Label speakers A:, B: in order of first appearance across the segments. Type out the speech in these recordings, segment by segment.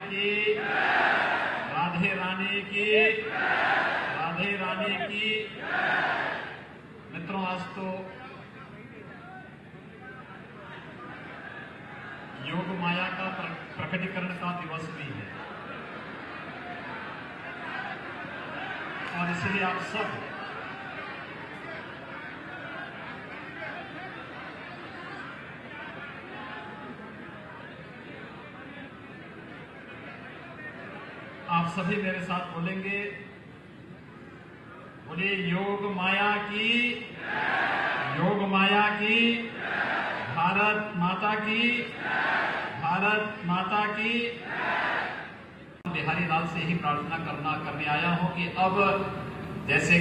A: की, राधे रानी की, राधे रानी की। मित्रों, आज तो योग माया का प्रकटीकरण का दिवस भी है और इसलिए आप सब सभी मेरे साथ बोलेंगे, बोलिए योग माया की, योग माया की, भारत माता की, भारत माता की। बिहारी लाल से ही प्रार्थना करने आया हूं कि अब जैसे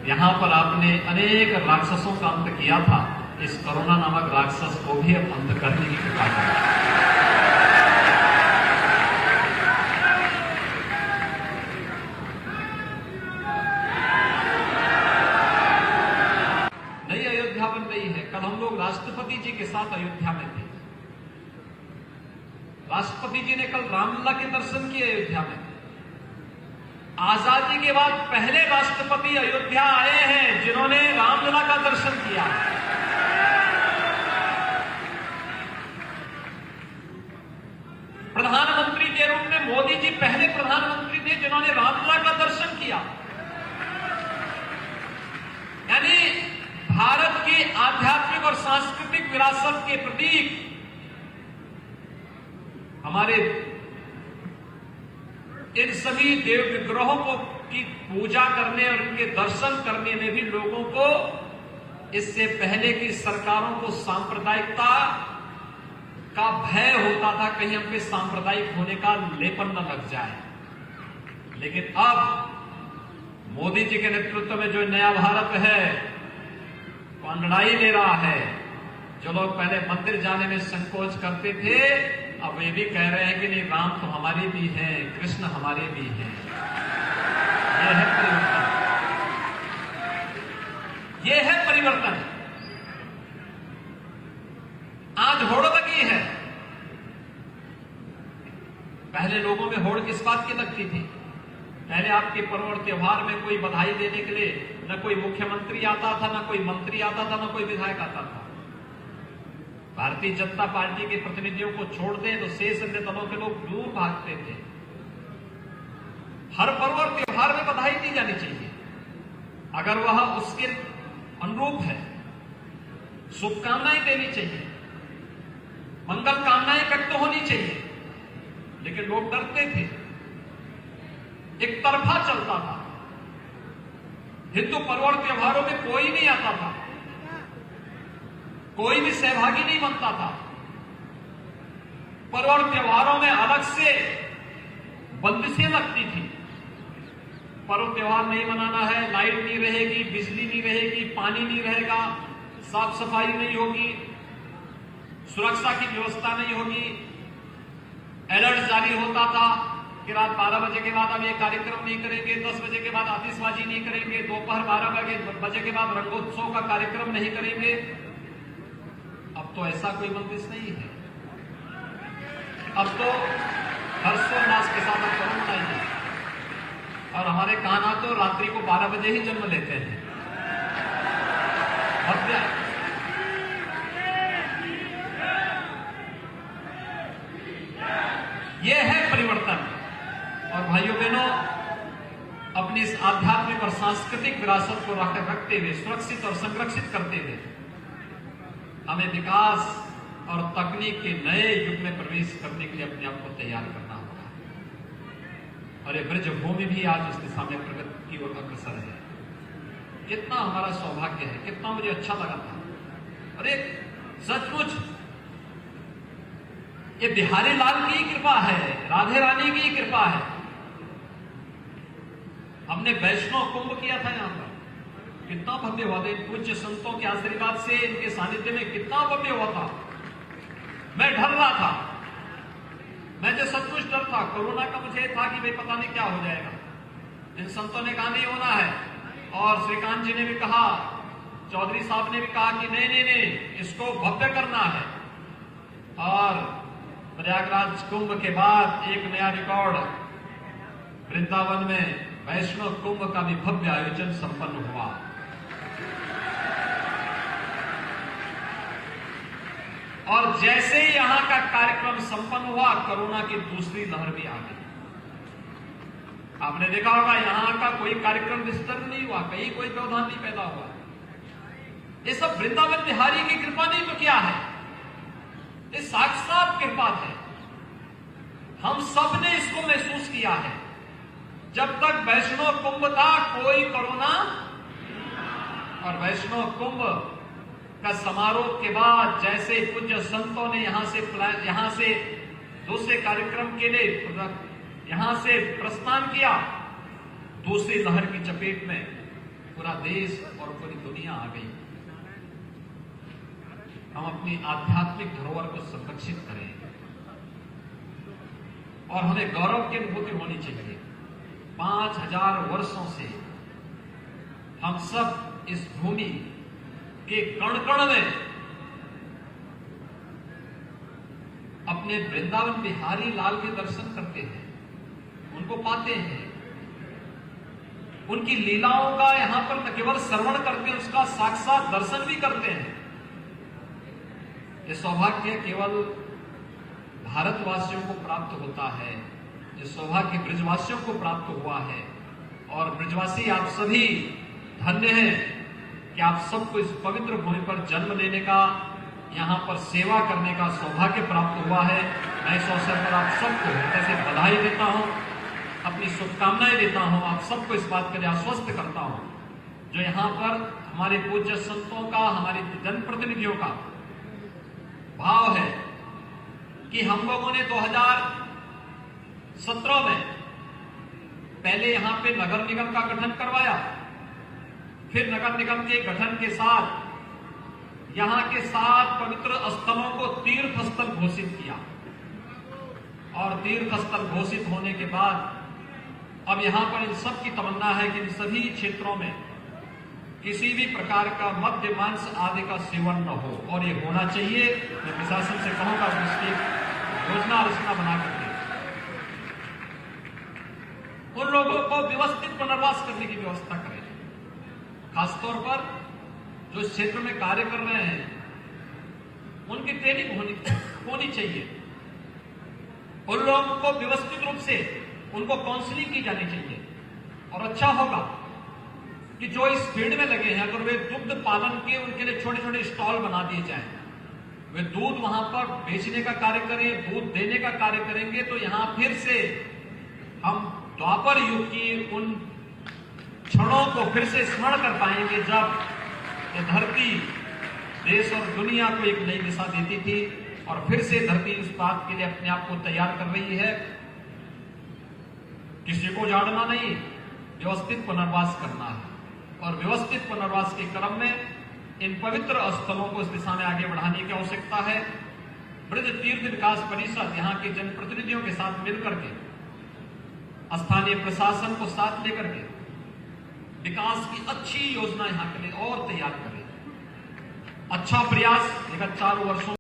A: यहां पर आपने अनेक राक्षसों का अंत किया था, इस कोरोना नामक राक्षस को भी अब अंत करने की कृपा करें। बन रही है। कल हम लोग राष्ट्रपति जी के साथ अयोध्या में थे। राष्ट्रपति जी ने कल रामलला के दर्शन किए अयोध्या में। आजादी के बाद पहले राष्ट्रपति अयोध्या आए हैं जिन्होंने रामलला का दर्शन किया। प्रधानमंत्री के रूप में मोदी जी पहले प्रधानमंत्री थे जिन्होंने रामलला का दर्शन किया। यानी भारत की आध्यात्मिक और सांस्कृतिक विरासत के प्रतीक हमारे इन सभी देव विग्रहों को की पूजा करने और उनके दर्शन करने में भी लोगों को इससे पहले की सरकारों को सांप्रदायिकता का भय होता था, कहीं हम पे सांप्रदायिक होने का लेपन न लग जाए। लेकिन अब मोदी जी के नेतृत्व में जो नया भारत है लड़ाई ले रहा है। जो लोग पहले मंदिर जाने में संकोच करते थे, अब वे भी कह रहे हैं कि नहीं, राम तो हमारे भी हैं, कृष्ण हमारे भी हैं। यह है परिवर्तन, यह है परिवर्तन। आज होड़ लगी है। पहले लोगों में होड़ किस बात की लगती थी? पहले आपके पर्व और त्योहार में कोई बधाई देने के लिए न कोई मुख्यमंत्री आता था, न कोई मंत्री आता था, न कोई विधायक आता था। भारतीय जनता पार्टी के प्रतिनिधियों को छोड़ दें तो शेष अन्य दलों के लोग दूर भागते थे। हर पर्व और त्योहार में बधाई दी जानी चाहिए अगर वह उसके अनुरूप है। शुभकामनाएं देनी चाहिए, मंगल कामनाएं व्यक्त होनी चाहिए। लेकिन लोग डरते थे, एक तरफा चलता था। हिंदू पर्व और त्योहारों में कोई नहीं आता था, कोई भी सहभागी नहीं बनता था। पर्व और त्योहारों में अलग से बंदिशें लगती थी। पर्व त्योहार नहीं मनाना है, लाइट नहीं रहेगी, बिजली नहीं रहेगी, पानी नहीं रहेगा, साफ सफाई नहीं होगी, सुरक्षा की व्यवस्था नहीं होगी। अलर्ट जारी होता था कि रात 12 बजे के बाद हम ये कार्यक्रम नहीं करेंगे, 10 बजे के बाद आतिशबाजी नहीं करेंगे, दोपहर 12 बजे के बाद रंगोत्सव का कार्यक्रम नहीं करेंगे। अब तो ऐसा कोई बंदिश नहीं है। अब तो हर्षोल्लास के साथ हम पर्व मनाएंगे। और हमारे कान्हा तो रात्रि को 12 बजे ही जन्म लेते हैं। यह है परिवर्तन। और भाइयों बहनों, अपनी इस आध्यात्मिक और सांस्कृतिक विरासत को रखते हुए, सुरक्षित और संरक्षित करते हुए, हमें विकास और तकनीक के नए युग में प्रवेश करने के लिए अपने आप को तैयार करना होगा। और ये ब्रज भूमि भी आज इस दिशा में प्रगति की ओर अग्रसर है। कितना हमारा सौभाग्य है, कितना मुझे अच्छा लगा था। अरे सचमुच ये बिहारी लाल की कृपा है, राधे रानी की कृपा है। हमने वैष्णव कुंभ किया था यहां पर, कितना भव्य हुआ था। पूज्य संतों के आशीर्वाद से, इनके सानिध्य में कितना भव्य हुआ था। मैं डर रहा था, मैं जो सब कुछ डर था कोरोना का, मुझे था कि भाई पता नहीं क्या हो जाएगा। इन संतों ने कहा नहीं होना है, और श्रीकांत जी ने भी कहा, चौधरी साहब ने भी कहा कि नहीं नहीं नहीं, इसको भव्य करना है। और प्रयागराज कुंभ के बाद एक नया रिकॉर्ड वृंदावन में वैष्णव कुंभ का भी भव्य आयोजन संपन्न हुआ। और जैसे ही यहां का कार्यक्रम संपन्न हुआ, कोरोना की दूसरी लहर भी आ गई। आपने देखा होगा यहां का कोई कार्यक्रम डिस्टर्ब नहीं हुआ, कहीं कोई व्यवधान नहीं पैदा हुआ। ये सब वृंदावन बिहारी की कृपा नहीं तो क्या है? ये साक्षात कृपा है। हम सब ने इसको महसूस किया है। जब तक वैष्णव कुंभ था कोई कोरोना, और वैष्णव कुंभ का समारोह के बाद जैसे पूज्य संतों ने यहां से दूसरे कार्यक्रम के लिए यहां से प्रस्थान किया, दूसरी लहर की चपेट में पूरा देश और पूरी दुनिया आ गई। हम अपनी आध्यात्मिक धरोहर को संरक्षित करें और हमें गौरव की अनुभूति होनी चाहिए। 5000 वर्षों से हम सब इस भूमि के कण कण में अपने वृंदावन बिहारी लाल के दर्शन करते हैं, उनको पाते हैं, उनकी लीलाओं का यहां पर न केवल श्रवण करते हैं, उसका साक्षात दर्शन भी करते हैं। ये सौभाग्य केवल भारतवासियों को प्राप्त होता है, ये सौभाग्य ब्रजवासियों को प्राप्त हुआ है। और ब्रजवासी आप सभी धन्य हैं कि आप सबको इस पवित्र भूमि पर जन्म लेने का, यहां पर सेवा करने का सौभाग्य प्राप्त हुआ है। मैं इस अवसर पर आप सबको ऐसे बधाई देता हूं, अपनी शुभकामनाएं देता हूं, आप सबको इस बात के लिए आश्वस्त करता हूं जो यहां पर हमारे पूज्य संतों का, हमारे जनप्रतिनिधियों का भाव है कि हम लोगों ने 2017 में पहले यहां पे नगर निगम का गठन करवाया, फिर नगर निगम के गठन के साथ यहां के 7 पवित्र स्थलों को तीर्थ स्थल घोषित किया। और तीर्थ स्थल घोषित होने के बाद अब यहां पर इन सब की तमन्ना है कि इन सभी क्षेत्रों में किसी भी प्रकार का मद्य मांस आदि का सेवन न हो, और ये होना चाहिए। मैं प्रशासन से कहूंगा कि इसकी योजना रचना बना करके उन लोगों को व्यवस्थित पुनर्वास करने की व्यवस्था करें। खासतौर पर जो इस क्षेत्र में कार्य कर रहे हैं उनकी ट्रेनिंग होनी चाहिए। उन लोगों को व्यवस्थित रूप से उनको काउंसलिंग की जानी चाहिए। और अच्छा होगा कि जो इस फील्ड में लगे हैं, अगर वे दुग्ध पालन के उनके लिए छोटे छोटे स्टॉल बना दिए जाएं, वे दूध वहां पर बेचने का कार्य करें, दूध देने का कार्य करेंगे, तो यहां फिर से हम द्वापर युग की उन क्षणों को फिर से स्मरण कर पाएंगे जब ये धरती देश और दुनिया को एक नई दिशा देती थी। और फिर से धरती इस बात के लिए अपने आप को तैयार कर रही है। किसी को जाड़ना नहीं, व्यवस्थित पुनर्वास करना है। और व्यवस्थित पुनर्वास के क्रम में इन पवित्र स्थलों को इस दिशा में आगे बढ़ाने की आवश्यकता है। ब्रज तीर्थ विकास परिषद यहां के जनप्रतिनिधियों के साथ मिलकर के, स्थानीय प्रशासन को साथ लेकर के विकास की अच्छी योजना यहां के लिए और तैयार करें। अच्छा प्रयास 4 वर्षों